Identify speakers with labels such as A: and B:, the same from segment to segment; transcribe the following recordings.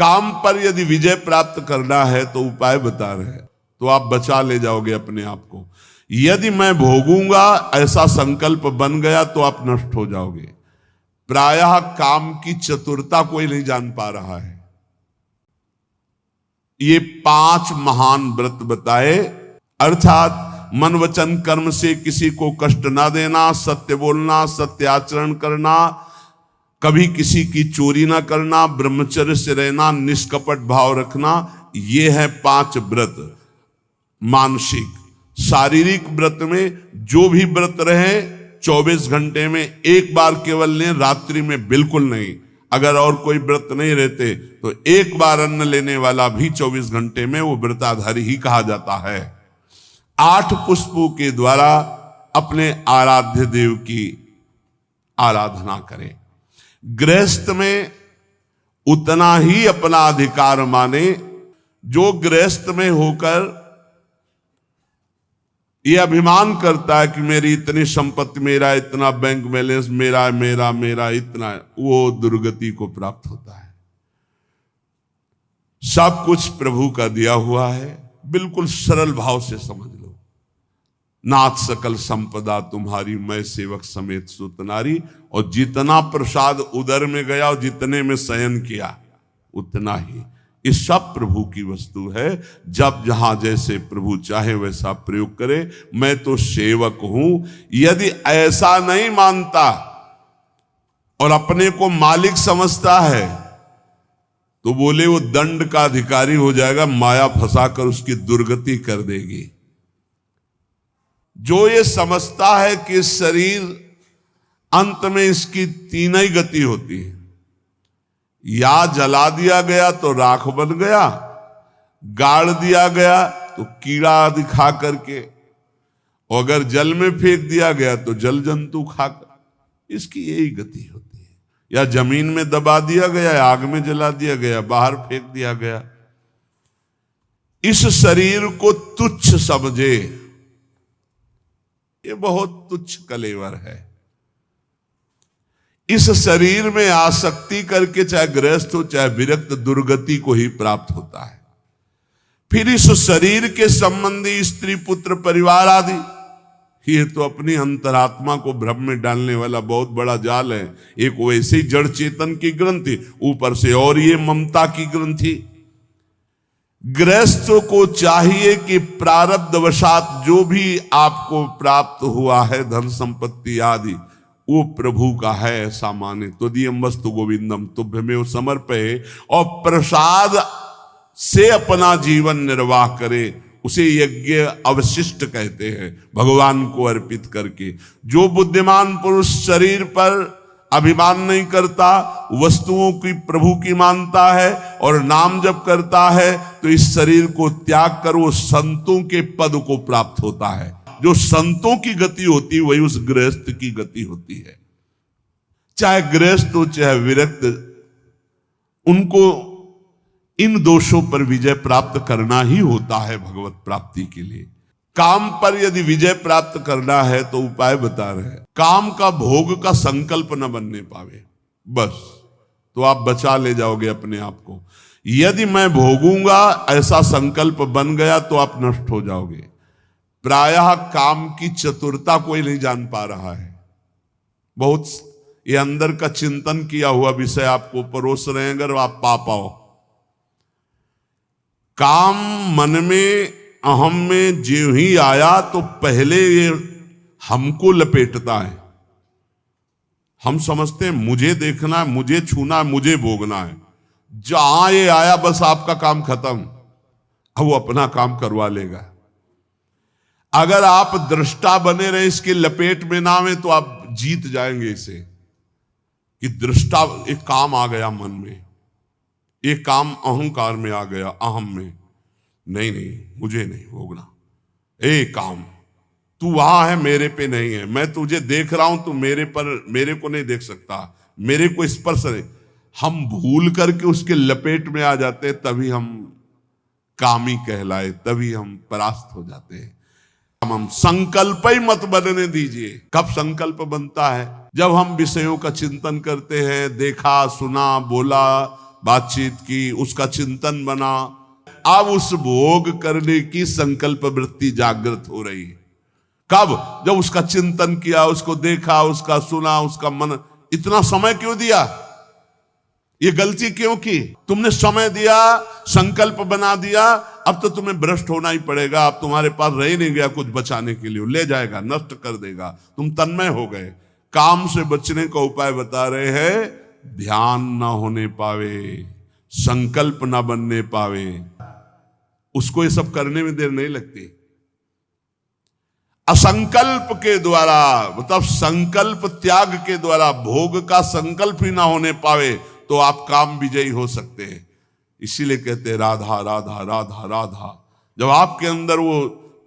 A: काम पर यदि विजय प्राप्त करना है तो उपाय बता रहे हैं, तो आप बचा ले जाओगे अपने आप को। यदि मैं भोगूंगा ऐसा संकल्प बन गया तो आप नष्ट हो जाओगे। प्रायः काम की चतुरता कोई नहीं जान पा रहा है। ये 5 महान व्रत बताए, अर्थात मन वचन कर्म से किसी को कष्ट ना देना, सत्य बोलना, सत्य आचरण करना, कभी किसी की चोरी ना करना, ब्रह्मचर्य से रहना, निष्कपट भाव रखना, ये है 5 व्रत। मानसिक शारीरिक व्रत में जो भी व्रत रहे 24 घंटे में एक बार केवल लें, रात्रि में बिल्कुल नहीं। अगर और कोई व्रत नहीं रहते तो एक बार अन्न लेने वाला भी 24 घंटे में वो व्रताधारी ही कहा जाता है। 8 पुष्पों के द्वारा अपने आराध्य देव की आराधना करें। गृहस्थ में उतना ही अपना अधिकार माने। जो गृहस्थ में होकर ये अभिमान करता है कि मेरी इतनी संपत्ति, मेरा इतना बैंक बैलेंस, मेरा मेरा मेरा इतना, वो दुर्गति को प्राप्त होता है। सब कुछ प्रभु का दिया हुआ है, बिल्कुल सरल भाव से समझ लो। नाथ सकल संपदा तुम्हारी, मैं सेवक समेत सुत नारी। और जितना प्रसाद उदर में गया और जितने में शयन किया उतना ही, ये सब प्रभु की वस्तु है। जब जहां जैसे प्रभु चाहे वैसा प्रयोग करे। मैं तो सेवक हूं। यदि ऐसा नहीं मानता और अपने को मालिक समझता है तो बोले वो दंड का अधिकारी हो जाएगा, माया फंसाकर उसकी दुर्गति कर देगी। जो ये समझता है कि शरीर अंत में इसकी 3 ही गति होती है, या जला दिया गया तो राख बन गया, गाड़ दिया गया तो कीड़ा दिखा करके, और अगर जल में फेंक दिया गया तो जल जंतु खाकर, इसकी यही गति होती है। या जमीन में दबा दिया गया, आग में जला दिया गया, बाहर फेंक दिया गया। इस शरीर को तुच्छ समझे, ये बहुत तुच्छ कलेवर है। इस शरीर में आसक्ति करके चाहे गृहस्थ हो चाहे विरक्त, दुर्गति को ही प्राप्त होता है। फिर इस शरीर के संबंधी स्त्री पुत्र परिवार आदि, ये तो अपनी अंतरात्मा को भ्रम में डालने वाला बहुत बड़ा जाल है। एक वैसे ही जड़ चेतन की ग्रंथि, ऊपर से और ये ममता की ग्रंथि। गृहस्थ को चाहिए कि प्रारब्धवशात जो भी आपको प्राप्त हुआ है, धन संपत्ति आदि, वो प्रभु का है ऐसा माने। त्वदीयं वस्तु गोविंदम तुभ्यमेव समर्पये, और प्रसाद से अपना जीवन निर्वाह करे। उसे यज्ञ अवशिष्ट कहते हैं, भगवान को अर्पित करके। जो बुद्धिमान पुरुष शरीर पर अभिमान नहीं करता, वस्तुओं की प्रभु की मानता है और नाम जप करता है, तो इस शरीर को त्याग कर वो संतों के पद को प्राप्त होता है। जो संतों की गति होती है वही उस गृहस्थ की गति होती है। चाहे गृहस्थ हो चाहे विरक्त, उनको इन दोषों पर विजय प्राप्त करना ही होता है भगवत प्राप्ति के लिए। काम पर यदि विजय प्राप्त करना है तो उपाय बता रहे हैं। काम का भोग का संकल्प न बनने पावे, बस तो आप बचा ले जाओगे अपने आप को। यदि मैं भोगूंगा ऐसा संकल्प बन गया तो आप नष्ट हो जाओगे। प्रायः काम की चतुरता कोई नहीं जान पा रहा है। बहुत ये अंदर का चिंतन किया हुआ विषय आपको परोस रहे हैं, अगर आप पा पाओ। काम मन में अहम में ज्यों ही आया तो पहले ये हमको लपेटता है। हम समझते हैं मुझे देखना है, मुझे छूना है, मुझे भोगना है। जहां ये आया बस आपका काम खत्म, अब वो अपना काम करवा लेगा। अगर आप दृष्टा बने रहे, इसके लपेट में ना आए, तो आप जीत जाएंगे इसे। कि दृष्टा, एक काम आ गया मन में, एक काम अहंकार में आ गया, अहम में, नहीं नहीं मुझे नहीं भोगना। ए काम, तू वहां है, मेरे पे नहीं है। मैं तुझे देख रहा हूं, तू मेरे को नहीं देख सकता, मेरे को स्पर्श नहीं। हम भूल करके उसके लपेट में आ जाते हैं, तभी हम कामी कहलाए, तभी हम परास्त हो जाते हैं। हम संकल्प ही मत बनने दीजिए। कब संकल्प बनता है? जब हम विषयों का चिंतन करते हैं, देखा सुना बोला बातचीत की, उसका चिंतन बना, अब उस भोग करने की संकल्प वृत्ति जागृत हो रही है। कब? जब उसका चिंतन किया, उसको देखा, उसका सुना, उसका मन। इतना समय क्यों दिया? ये गलती क्यों की? तुमने समय दिया, संकल्प बना दिया, अब तो तुम्हें भ्रष्ट होना ही पड़ेगा। अब तुम्हारे पास रह नहीं गया कुछ बचाने के लिए, ले जाएगा, नष्ट कर देगा। तुम तन्मय हो गए। काम से बचने का उपाय बता रहे हैं, ध्यान ना होने पावे, संकल्प ना बनने पावे, उसको ये सब करने में देर नहीं लगती। असंकल्प के द्वारा, मतलब संकल्प त्याग के द्वारा भोग का संकल्प ही ना होने पावे तो आप काम विजयी हो सकते हैं। इसीलिए कहते हैं राधा राधा राधा राधा। जब आपके अंदर वो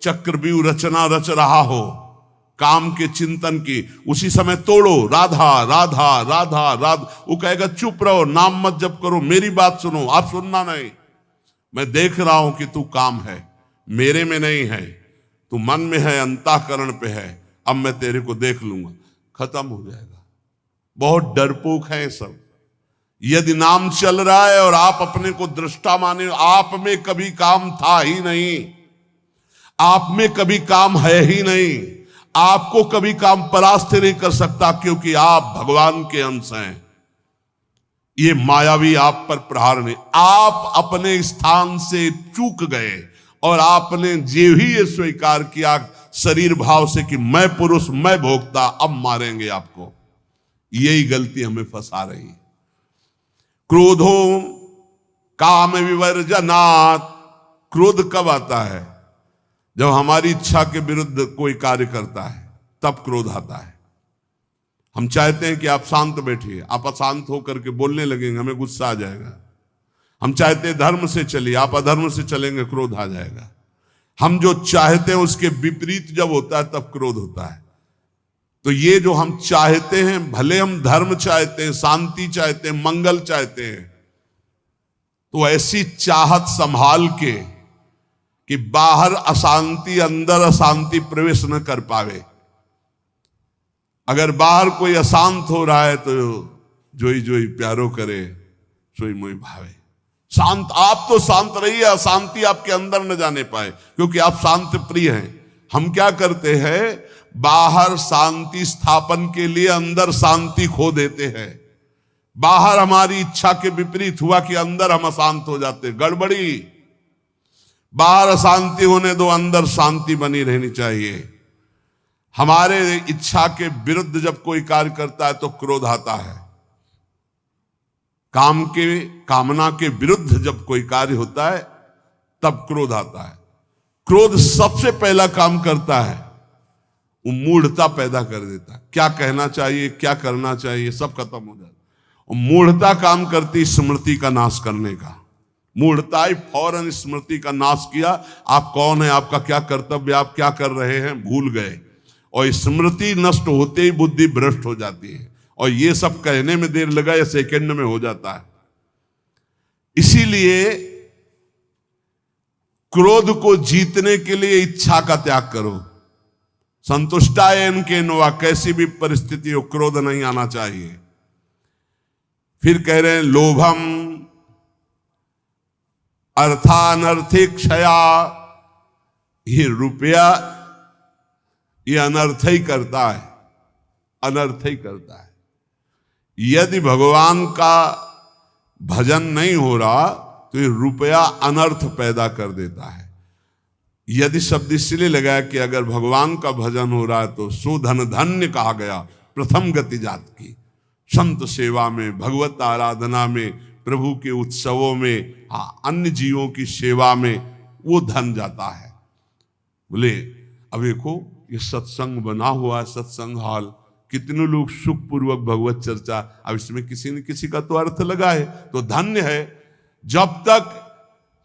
A: चक्रव्यूह रचना रच रहा हो काम के चिंतन की, उसी समय तोड़ो, राधा राधा राधा राधा। वो कहेगा चुप रहो, नाम मत जप करो, मेरी बात सुनो। आप सुनना नहीं। मैं देख रहा हूं कि तू काम है, मेरे में नहीं है, तू मन में है, अंतःकरण पे है। अब मैं तेरे को देख लूंगा, खत्म हो जाएगा। बहुत डरपोक है सब। यदि नाम चल रहा है और आप अपने को दृष्टा माने, आप में कभी काम था ही नहीं, आप में कभी काम है ही नहीं, आपको कभी काम परास्त नहीं कर सकता, क्योंकि आप भगवान के अंश हैं। ये मायावी आप पर प्रहार नहीं। आप अपने स्थान से चूक गए और आपने जो ही ये स्वीकार किया शरीर भाव से कि मैं पुरुष, मैं भोक्ता, अब मारेंगे आपको। यही गलती हमें फंसा रही है। क्रोधो काम विवर्जनात्। क्रोध कब आता है? जब हमारी इच्छा के विरुद्ध कोई कार्य करता है, तब क्रोध आता है। हम चाहते हैं कि आप शांत बैठिए, आप अशांत होकर के बोलने लगेंगे, हमें गुस्सा आ जाएगा। हम चाहते हैं धर्म से चलिए, आप अधर्म से चलेंगे, क्रोध आ जाएगा। हम जो चाहते हैं उसके विपरीत जब होता है तब क्रोध होता है। तो ये जो हम चाहते हैं, भले हम धर्म चाहते हैं, शांति चाहते हैं, मंगल चाहते हैं, तो ऐसी चाहत संभाल के कि बाहर अशांति, अंदर अशांति प्रवेश न कर पावे। अगर बाहर कोई अशांत हो रहा है तो जोई जोई प्यारो करे, सोई मोई भावे। शांत, आप तो शांत रहिए, अशांति आपके अंदर न जाने पाए, क्योंकि आप शांति प्रिय हैं। हम क्या करते हैं? बाहर शांति स्थापन के लिए अंदर शांति खो देते हैं। बाहर हमारी इच्छा के विपरीत हुआ कि अंदर हम अशांत हो जाते। गड़बड़ी। बाहर अशांति होने दो, अंदर शांति बनी रहनी चाहिए। हमारे इच्छा के विरुद्ध जब कोई कार्य करता है तो क्रोध आता है। कामना के विरुद्ध जब कोई कार्य होता है तब क्रोध आता है। क्रोध सबसे पहला काम करता है, वो मूढ़ता पैदा कर देता है। क्या कहना चाहिए, क्या करना चाहिए, सब खत्म हो जाता है। और मूढ़ता काम करती स्मृति का नाश करने का। मूढ़ता ही फौरन स्मृति का नाश किया। आप कौन है, आपका क्या कर्तव्य, आप क्या कर रहे हैं, भूल गए। और स्मृति नष्ट होते ही बुद्धि भ्रष्ट हो जाती है। और ये सब कहने में देर लगा या सेकंड में हो जाता है। इसीलिए क्रोध को जीतने के लिए इच्छा का त्याग करो। संतुष्टायन के नवा, कैसी भी परिस्थिति हो क्रोध नहीं आना चाहिए। फिर कह रहे हैं लोभम अर्थानर्थिक क्षया। ये रुपया ये अनर्थ ही करता है, अनर्थ ही करता है। यदि भगवान का भजन नहीं हो रहा तो ये रुपया अनर्थ पैदा कर देता है। यदि शब्द इसलिए लगाया कि अगर भगवान का भजन हो रहा है तो सुधन धन्य कहा गया। प्रथम गति जात की संत सेवा में, भगवत आराधना में, प्रभु के उत्सवों में, अन्य जीवों की सेवा में वो धन जाता है। बोले अब देखो ये सत्संग बना हुआ है, सत्संग हॉल, कितने लोग सुखपूर्वक भगवत चर्चा। अब इसमें किसी न किसी का तो अर्थ लगा है, तो धन्य है। जब तक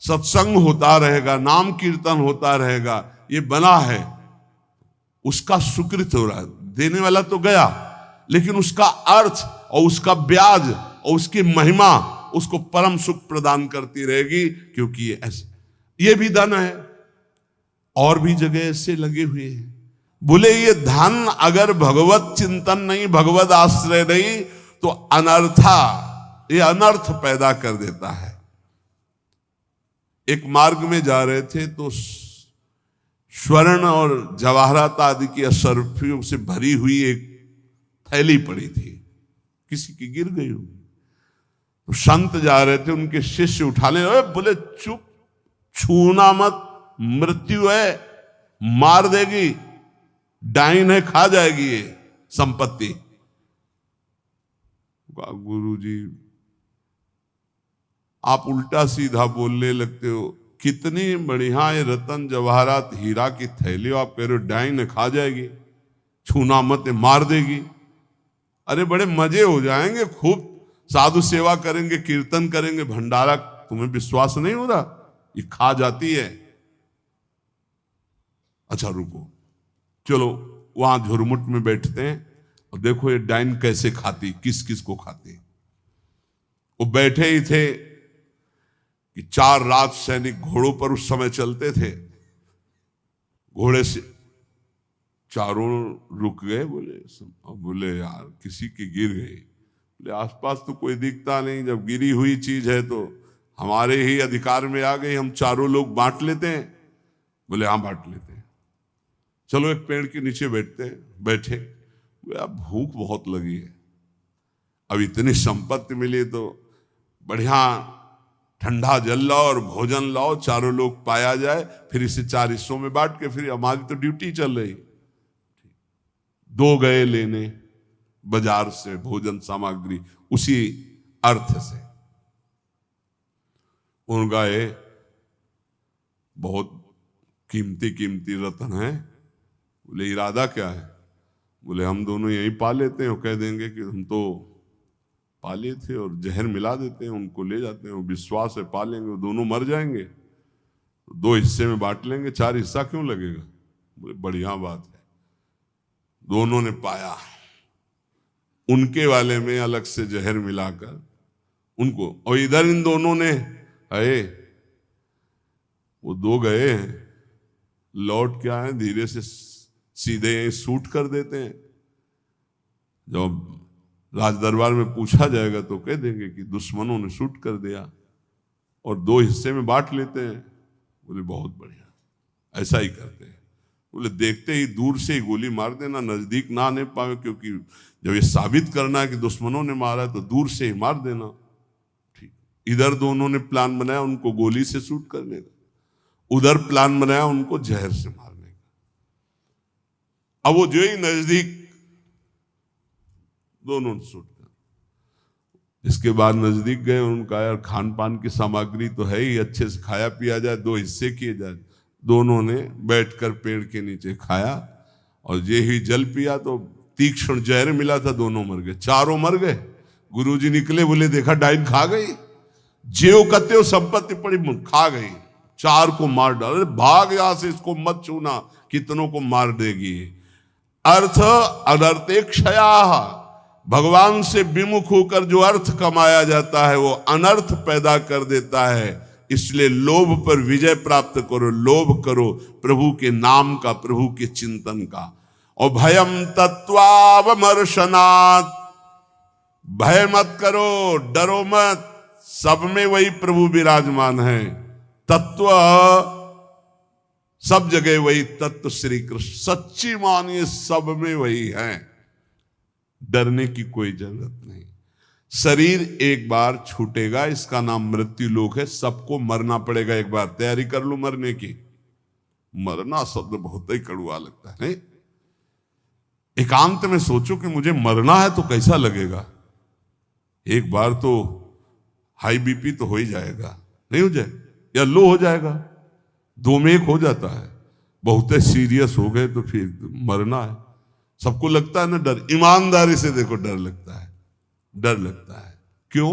A: सत्संग होता रहेगा, नाम कीर्तन होता रहेगा, ये बना है, उसका सुकृत हो रहा है। देने वाला तो गया, लेकिन उसका अर्थ और उसका ब्याज और उसकी महिमा उसको परम सुख प्रदान करती रहेगी, क्योंकि ये भी धन है। और भी जगह ऐसे लगे हुए हैं। बोले ये धन अगर भगवत चिंतन नहीं, भगवत आश्रय नहीं, तो अनर्था ये अनर्थ पैदा कर देता है। एक मार्ग में जा रहे थे तो स्वर्ण और जवाहरात आदि की असरफियों से भरी हुई एक थैली पड़ी थी, किसी की गिर गई होगी। तो संत जा रहे थे, उनके शिष्य उठाने बोले चुप, छूना मत, मृत्यु है, मार देगी, डाइन है, खा जाएगी ये संपत्ति। गुरु जी आप उल्टा सीधा बोलने लगते हो, कितनी बढ़िया ये रतन जवाहरात हीरा की थैली, आप कह रहे हो डाइन खा जाएगी, छूना मत, मार देगी। अरे बड़े मजे हो जाएंगे, खूब साधु सेवा करेंगे, कीर्तन करेंगे, भंडारा, तुम्हें विश्वास नहीं हो रहा ये खा जाती है। अच्छा रुको, चलो वहां झुरमुट में बैठते हैं और देखो ये डाइन कैसे खाती, किस किस को खाती। वो बैठे ही थे कि 4 राज सैनिक घोड़ों पर उस समय चलते थे, घोड़े से चारों रुक गए। बोले यार किसी की गिर गई। बोले आसपास तो कोई दिखता नहीं, जब गिरी हुई चीज है तो हमारे ही अधिकार में आ गई, हम चारों लोग बांट लेते हैं। बोले हाँ बांट लेते हैं, चलो एक पेड़ के नीचे बैठते हैं। बैठे, अब भूख बहुत लगी है, अब इतनी संपत्ति मिली तो बढ़िया ठंडा जल लाओ और भोजन लाओ, चारों लोग पाया जाए, फिर इसे 4 हिस्सों में बांट के, फिर हमारी तो ड्यूटी चल रही। 2 गए लेने बाजार से भोजन सामग्री, उसी अर्थ से उन गए, बहुत कीमती कीमती रत्न है। बोले इरादा क्या है? बोले हम दोनों यहीं पा लेते हैं, और कह देंगे कि हम तो पाले थे और जहर मिला देते हैं, उनको ले जाते हैं, विश्वास है पालेंगे, वो दोनों मर जाएंगे, तो 2 हिस्से में बांट लेंगे, 4 हिस्सा क्यों लगेगा? बोले बढ़िया बात है। दोनों ने पाया, उनके वाले में अलग से जहर मिलाकर उनको, और इधर इन दोनों ने आए, वो 2 गए हैं, लौट क्या है धीरे से सीधे यहीं शूट कर देते हैं। जब राज दरबार में पूछा जाएगा तो कह देंगे कि दुश्मनों ने शूट कर दिया और 2 हिस्से में बांट लेते हैं। बोले बहुत बढ़िया, ऐसा ही करते हैं। बोले देखते ही दूर से ही गोली मार देना, नजदीक ना आने पावे, क्योंकि जब ये साबित करना है कि दुश्मनों ने मारा है तो दूर से ही मार देना। ठीक, इधर दोनों ने प्लान बनाया उनको गोली से शूट करने का, उधर प्लान बनाया उनको जहर से मारने का। अब वो जो ही नजदीक, दोनों ने शूट कर। इसके बाद नजदीक गए, उनका यार खान पान की सामग्री तो है ही, अच्छे से खाया पिया जाए, 2 हिस्से किए जाए। दोनों ने बैठकर पेड़ के नीचे खाया और ये ही जल पिया तो तीक्ष्ण जहर मिला था, दोनों मर गए, चारों मर गए। गुरुजी निकले, बोले देखा डाइन खा गई, जेव कत्यो संपत्ति पड़ी खा गई, 4 को मार डाल, भाग यहां से, इसको मत छूना, कितनों को मार देगी। अर्थ अनर्थेक्षया, भगवान से विमुख होकर जो अर्थ कमाया जाता है वो अनर्थ पैदा कर देता है। इसलिए लोभ पर विजय प्राप्त करो, लोभ करो प्रभु के नाम का, प्रभु के चिंतन का। और भयम तत्वावमर्शनात्, भय मत करो, डरो मत, सब में वही प्रभु विराजमान है। तत्व सब जगह वही तत्व श्री कृष्ण, सच्ची मानिए सब में वही है, डरने की कोई जरूरत नहीं। शरीर एक बार छूटेगा, इसका नाम मृत्यु लोक है, सबको मरना पड़ेगा एक बार, तैयारी कर लो मरने की। मरना शब्द बहुत ही कड़वा लगता है, नहीं? एकांत में सोचो कि मुझे मरना है तो कैसा लगेगा। एक बार तो हाई बीपी तो हो ही जाएगा, नहीं हो जाए, या लो हो जाएगा, 2 में 1 हो जाता है। बहुत सीरियस हो गए तो फिर मरना है। सबको लगता है ना डर, ईमानदारी से देखो डर लगता है, डर लगता है। क्यों?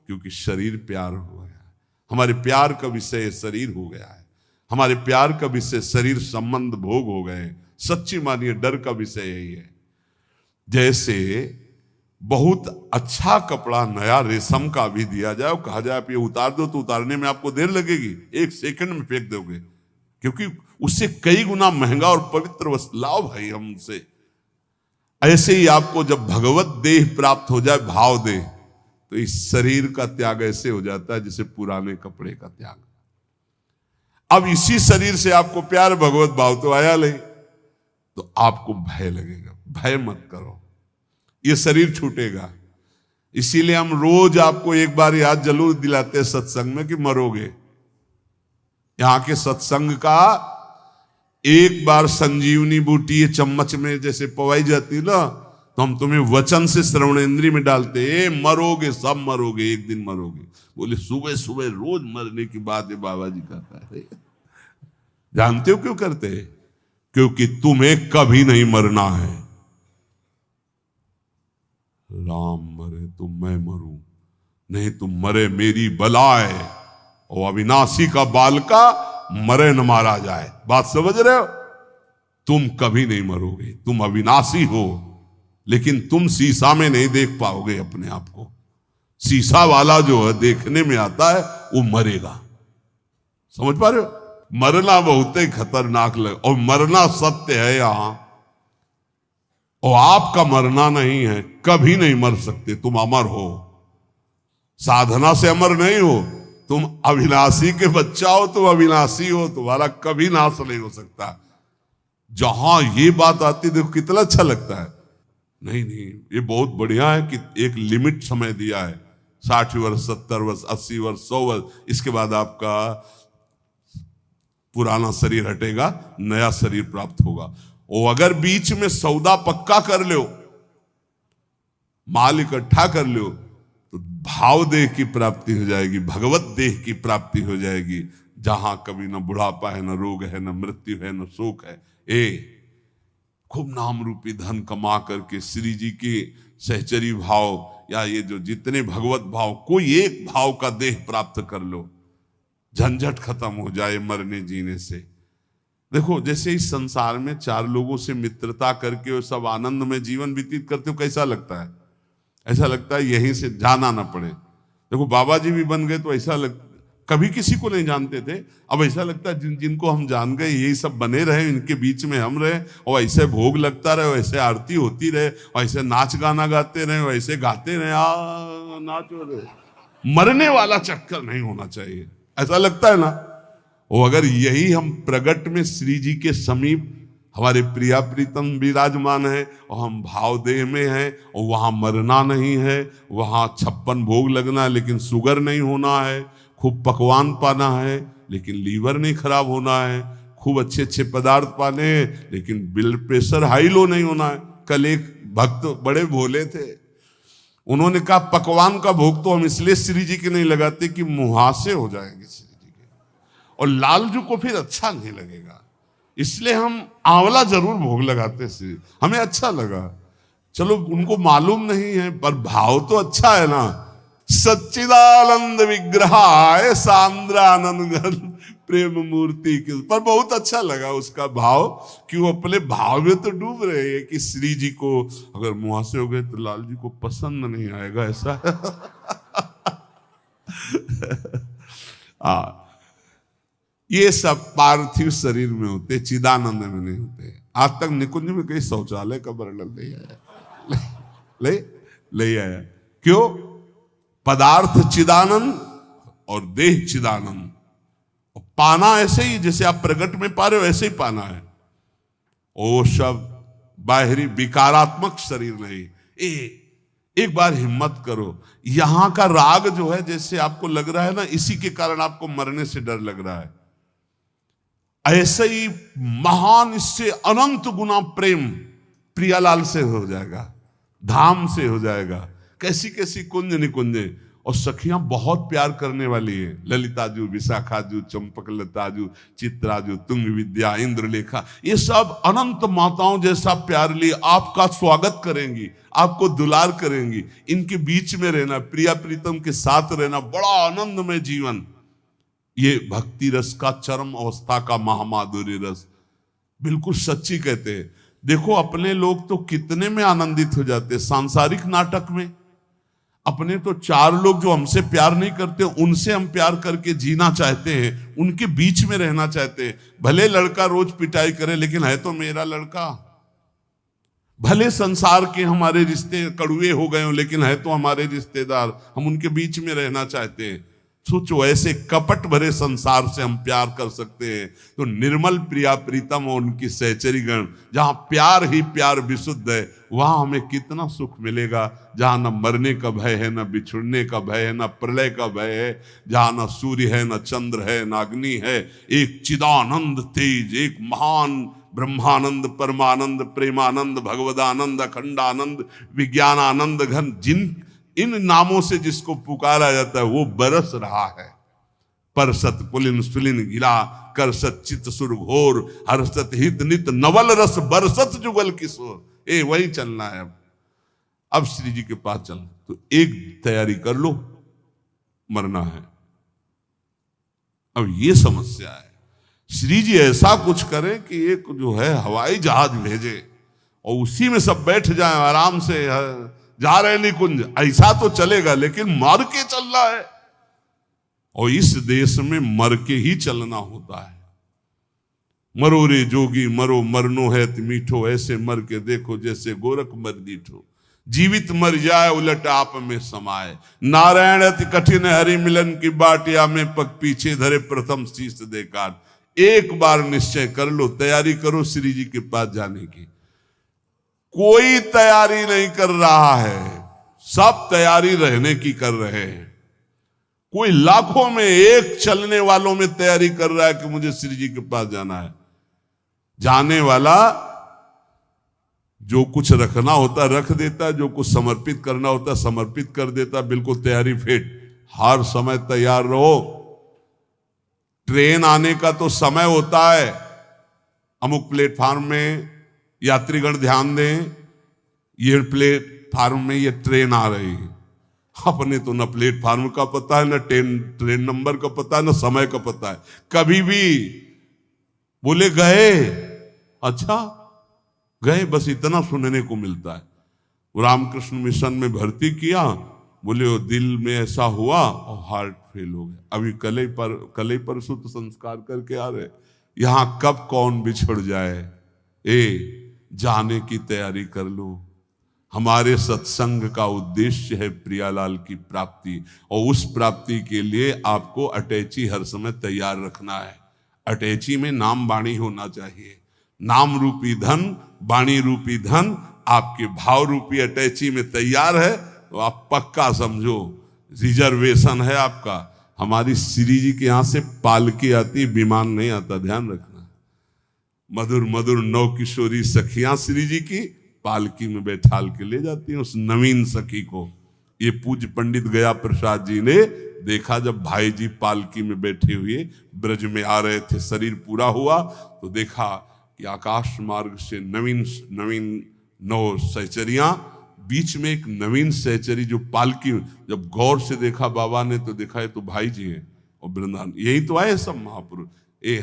A: क्योंकि शरीर प्यार हो गया है, हमारे प्यार का विषय शरीर हो गया है, हमारे प्यार का विषय शरीर संबंध भोग हो गए। सच्ची मानिए डर का विषय यही है। जैसे बहुत अच्छा कपड़ा नया रेशम का भी दिया जाए और कहा जाए आप ये उतार दो, तो उतारने में आपको देर लगेगी, 1 सेकंड में फेंक दोगे, क्योंकि उससे कई गुना महंगा और पवित्र वस्त्र लाओ भाई हमसे। ऐसे ही आपको जब भगवत देह प्राप्त हो जाए, भाव देह, तो इस शरीर का त्याग ऐसे हो जाता है जैसे पुराने कपड़े का त्याग। अब इसी शरीर से आपको प्यार भगवत भाव तो आया नहीं, तो आपको भय लगेगा। भय मत करो, ये शरीर छूटेगा। इसीलिए हम रोज आपको एक बार याद जरूर दिलाते हैं सत्संग में कि मरोगे। यहां के सत्संग का एक बार संजीवनी बूटी चम्मच में जैसे पवाई जाती ना, तो हम तुम्हें वचन से श्रवणेंद्री में डालते, मरोगे, सब मरोगे, एक दिन मरोगे। बोले सुबह सुबह रोज मरने की बात है बाबा जी कहता है। जानते हो क्यों करते हैं? क्योंकि तुम्हें कभी नहीं मरना है। राम मरे तो मैं मरूं, नहीं तुम मरे मेरी बलाए, और अविनाशी का बालका मरे न मारा जाए। बात समझ रहे हो? तुम कभी नहीं मरोगे, तुम अविनाशी हो, लेकिन तुम शीशा में नहीं देख पाओगे अपने आप को। शीशा वाला जो है देखने में आता है वो मरेगा। समझ पा रहे हो? मरना बहुत ही खतरनाक लगे, और मरना सत्य है यहां, और आपका मरना नहीं है। कभी नहीं मर सकते, तुम अमर हो। साधना से अमर नहीं हो, तुम अविनाशी के बच्चा हो, तुम अविनाशी हो, तुम्हारा कभी नाश नहीं हो सकता। जहां ये बात आती देखो कितना अच्छा लगता है। नहीं, ये बहुत बढ़िया है कि एक लिमिट समय दिया है, 60 वर्ष, 70 वर्ष, 80 वर्ष, 100 वर्ष, इसके बाद आपका पुराना शरीर हटेगा, नया शरीर प्राप्त होगा। और अगर बीच में सौदा पक्का कर लो, माल इकट्ठा कर लो, तो भाव देह की प्राप्ति हो जाएगी, भगवत देह की प्राप्ति हो जाएगी, जहां कभी न बुढ़ापा है, न रोग है, न मृत्यु है, न शोक है। खूब नाम रूपी धन कमा करके श्री जी के सहचरी भाव या ये जो जितने भगवत भाव, कोई एक भाव का देह प्राप्त कर लो, झंझट खत्म हो जाए मरने जीने से। देखो जैसे इस संसार में 4 लोगों से मित्रता करके और सब आनंद में जीवन व्यतीत करते हो, कैसा लगता है? ऐसा लगता है यहीं से जाना ना पड़े। देखो बाबा जी भी बन गए तो ऐसा कभी किसी को नहीं जानते थे, अब ऐसा लगता है जिनको हम जान गए यही सब बने रहे, इनके बीच में हम रहे, और ऐसे भोग लगता रहे, वैसे आरती होती रहे, और ऐसे नाच गाना गाते रहे, वैसे गाते रहे, नाचो रहे। मरने वाला चक्कर नहीं होना चाहिए, ऐसा लगता है ना। और अगर यही हम प्रगट में श्री जी के समीप हमारे प्रिया प्रीतम विराजमान है, और हम भाव देह में हैं, और वहां मरना नहीं है, वहां 56 भोग लगना है लेकिन शुगर नहीं होना है, खूब पकवान पाना है लेकिन लीवर नहीं खराब होना है, खूब अच्छे अच्छे पदार्थ पाने हैं लेकिन ब्लड प्रेशर हाई लो नहीं होना है। कल एक भक्त बड़े भोले थे, उन्होंने कहा पकवान का भोग तो हम इसलिए श्री जी के नहीं लगाते कि मुहासे हो जाएंगे श्री जी के, और लालजू को फिर अच्छा नहीं लगेगा, इसलिए हम आंवला जरूर भोग लगाते श्री, हमें अच्छा लगा। चलो उनको मालूम नहीं है, पर भाव तो अच्छा है ना। सच्चिदानंद विग्रहाय सांद्रानंद प्रेम मूर्ति के, पर बहुत अच्छा लगा उसका भाव कि वो अपने भाव में तो डूब रहे हैं कि श्री जी को अगर मुहासे हो गए तो लाल जी को पसंद नहीं आएगा, ऐसा। ये सब पार्थिव शरीर में होते, चिदानंद में नहीं होते। आज तक निकुंज में कहीं शौचालय का वर्णन नहीं आया, ले आया। क्यों? पदार्थ चिदानंद और देह चिदानंद, और पाना ऐसे ही जैसे आप प्रगट में पा रहे हो ऐसे ही पाना है। ओ सब बाहरी विकारात्मक शरीर नहीं। एक बार हिम्मत करो, यहां का राग जो है जैसे आपको लग रहा है ना, इसी के कारण आपको मरने से डर लग रहा है। ऐसे ही महान, इससे अनंत गुना प्रेम प्रियालाल से हो जाएगा, धाम से हो जाएगा। कैसी कैसी कुंज निकुंजे, और सखियां बहुत प्यार करने वाली है। ललिताजू, विशाखाजू, चंपकलताजू, चित्राजू, तुंग विद्या, इंद्रलेखा, ये सब अनंत माताओं जैसा प्यार लिए आपका स्वागत करेंगी, आपको दुलार करेंगी। इनके बीच में रहना, प्रिया प्रीतम के साथ रहना, बड़ा आनंद में जीवन। ये भक्ति रस का चरम अवस्था का महामाधुर्य रस, बिल्कुल सच्ची कहते हैं। देखो अपने लोग तो कितने में आनंदित हो जाते हैं सांसारिक नाटक में। अपने तो 4 लोग जो हमसे प्यार नहीं करते, उनसे हम प्यार करके जीना चाहते हैं, उनके बीच में रहना चाहते हैं। भले लड़का रोज पिटाई करे, लेकिन है तो मेरा लड़का, भले संसार के हमारे रिश्ते कड़ुए हो गए हो, लेकिन है तो हमारे रिश्तेदार, हम उनके बीच में रहना चाहते हैं। सोचो ऐसे कपट भरे संसार से हम प्यार कर सकते हैं, तो निर्मल प्रिया प्रीतम और उनकी सहचरी गण, जहां प्यार ही प्यार विशुद्ध है, वहां हमें कितना सुख मिलेगा। जहां न मरने का भय है, न बिछुड़ने का भय है, न प्रलय का भय है, जहां न सूर्य है, न चंद्र है, न अग्नि है, एक चिदानंद तेज, एक महान ब्रह्मानंद, परमानंद, प्रेमानंद, भगवदानंद, अखंडानंद, विज्ञानानंद घन, जिन इन नामों से जिसको पुकारा जाता है वो बरस रहा है। परसत पुलिन सुलिन गिला, करसत चित सुर घोर, हर्षत हित नित नवल रस, बरसत जुगल किशोर। वही चलना है। अब श्री जी के पास चल, तो एक तैयारी कर लो, मरना है। अब ये समस्या है, श्री जी ऐसा कुछ करें कि एक जो है हवाई जहाज भेजे और उसी में सब बैठ जाएं आराम से, जा रहे निकुंज, ऐसा तो चलेगा, लेकिन मर के चल रहा है। और इस देश में मर के ही चलना होता है। मरो रे जोगी मरो, मरनो है मीठो, ऐसे मर के देखो जैसे गोरख मर दीठो। जीवित मर जाए उलट आप में समाये, नारायण अति कठिन हरि मिलन की बाटिया में पग पीछे धरे प्रथम शीश दे काट। एक बार निश्चय कर लो, तैयारी करो श्री जी के पास जाने की। कोई तैयारी नहीं कर रहा है, सब तैयारी रहने की कर रहे हैं। कोई लाखों में एक चलने वालों में तैयारी कर रहा है कि मुझे श्री जी के पास जाना है। जाने वाला जो कुछ रखना होता रख देता, जो कुछ समर्पित करना होता समर्पित कर देता, बिल्कुल तैयारी फिट। हर समय तैयार रहो। ट्रेन आने का तो समय होता है, अमुक प्लेटफार्म में यात्रीगण ध्यान दें, ये प्लेटफार्म में ये ट्रेन आ रही है। अपने तो न प्लेटफार्म का पता है, न ट्रेन नंबर का पता है, न समय का पता है। कभी भी बोले गए, अच्छा गए, बस इतना सुनने को मिलता है। रामकृष्ण मिशन में भर्ती किया, बोले वो दिल में ऐसा हुआ और हार्ट फेल हो गया। अभी कल ही परसों तो संस्कार करके आ रहे। यहां कब कौन बिछड़ जाए, जाने की तैयारी कर लो। हमारे सत्संग का उद्देश्य है प्रियालाल की प्राप्ति, और उस प्राप्ति के लिए आपको अटैची हर समय तैयार रखना है। अटैची में नाम वाणी होना चाहिए। नाम रूपी धन, वाणी रूपी धन आपके भाव रूपी अटैची में तैयार है, तो आप पक्का समझो रिजर्वेशन है आपका। हमारी श्री जी के यहां से पालकी आती, विमान नहीं आता, ध्यान रखना। मधुर मधुर नौ किशोरी सखियां श्री जी की पालकी में बैठाल के ले जाती हैं उस नवीन सखी को। ये पूज्य पंडित गया प्रसाद जी ने देखा, जब भाई जी पालकी में बैठे हुए ब्रज में आ रहे थे, शरीर पूरा हुआ तो देखा कि आकाश मार्ग से नवीन नवीन 9 सहचरियां, बीच में एक नवीन सहचरी जो पालकी, जब गौर से देखा बाबा ने तो देखा ये तो भाई जी हैं और वृंदावन, यही तो आए सब महापुरुष।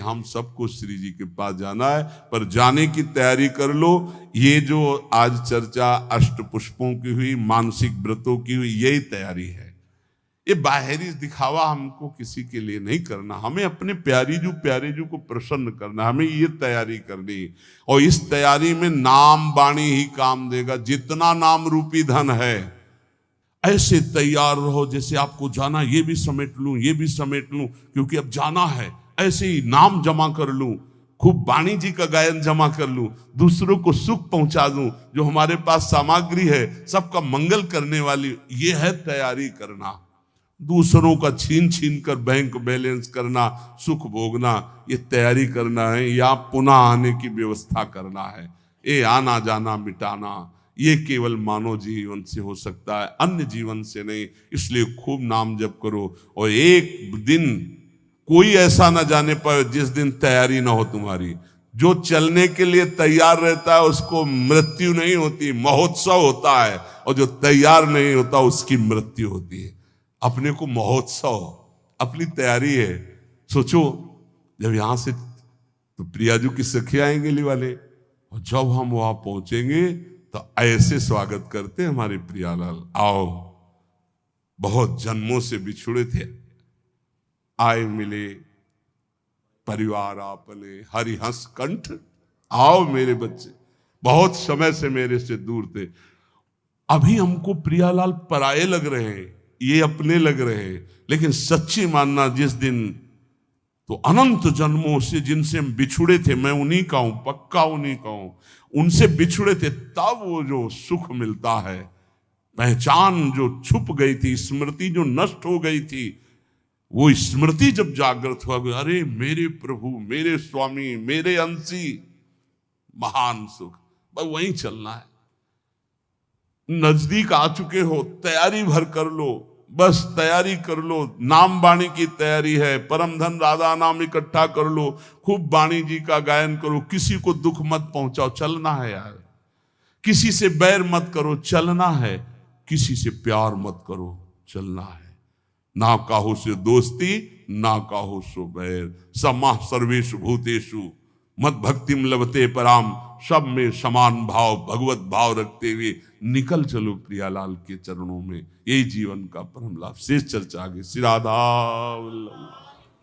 A: हम सबको श्री जी के पास जाना है, पर जाने की तैयारी कर लो। ये जो आज चर्चा अष्ट पुष्पों की हुई, मानसिक व्रतों की हुई, यही तैयारी है। ये बाहरी दिखावा हमको किसी के लिए नहीं करना, हमें अपने प्यारे जू को प्रसन्न करना, हमें ये तैयारी करनी। और इस तैयारी में नाम वाणी ही काम देगा। जितना नाम रूपी धन है, ऐसे तैयार रहो जैसे आपको जाना, ये भी समेट लूं, ये भी समेट लूं, क्योंकि अब जाना है। ऐसे ही नाम जमा कर लूं, खूब वाणी जी का गायन जमा कर लूं, दूसरों को सुख पहुंचा दूं, जो हमारे पास सामग्री है सबका मंगल करने वाली, ये है तैयारी करना। दूसरों का छीन छीन कर बैंक बैलेंस करना, सुख भोगना, ये तैयारी करना है, या पुनः आने की व्यवस्था करना है। ये आना जाना मिटाना, ये केवल मानव जीवन से हो सकता है, अन्य जीवन से नहीं। इसलिए खूब नाम जप करो, और एक दिन कोई ऐसा ना जाने पाए जिस दिन तैयारी ना हो तुम्हारी। जो चलने के लिए तैयार रहता है उसको मृत्यु नहीं होती, महोत्सव होता है, और जो तैयार नहीं होता उसकी मृत्यु होती है। अपने को महोत्सव, अपनी तैयारी है। सोचो जब यहां से तो प्रियाजू की सखियां आएंगे ली वाले, और जब हम वहां पहुंचेंगे तो ऐसे स्वागत करते हमारे प्रियालाल, आओ बहुत जन्मों से बिछुड़े थे, आए मिले परिवार आपने, हरि हंस कंठ, आओ मेरे बच्चे। बहुत समय से मेरे से दूर थे। अभी हमको प्रियालाल पराये लग रहे हैं, ये अपने लग रहे हैं, लेकिन सच्ची मानना जिस दिन तो अनंत जन्मों से जिनसे हम बिछुड़े थे, मैं उन्हीं का हूं, पक्का उन्हीं का हूं, उनसे बिछुड़े थे, तब वो जो सुख मिलता है, पहचान जो छुप गई थी, स्मृति जो नष्ट हो गई थी, वो स्मृति जब जागृत हुआ, अरे मेरे प्रभु, मेरे स्वामी, मेरे अंशी, महान सुख। बस वहीं चलना है। नजदीक आ चुके हो, तैयारी भर कर लो, बस तैयारी कर लो। नाम वाणी की तैयारी है, परम धन राधा नाम इकट्ठा कर लो, खूब वाणी जी का गायन करो, किसी को दुख मत पहुंचाओ, चलना है यार। किसी से बैर मत करो, चलना है। किसी से प्यार मत करो, चलना है। ना काहो से दोस्ती, ना काहो सो बैर, समाह सर्वेषु भूतेषु मत भक्तिम लभते पराम। सब में समान भाव, भगवत भाव रखते हुए निकल चलो प्रियालाल के चरणों में। यही जीवन का परम लाभ। शेष चर्चा आगे। श्री राधा वल्लभ।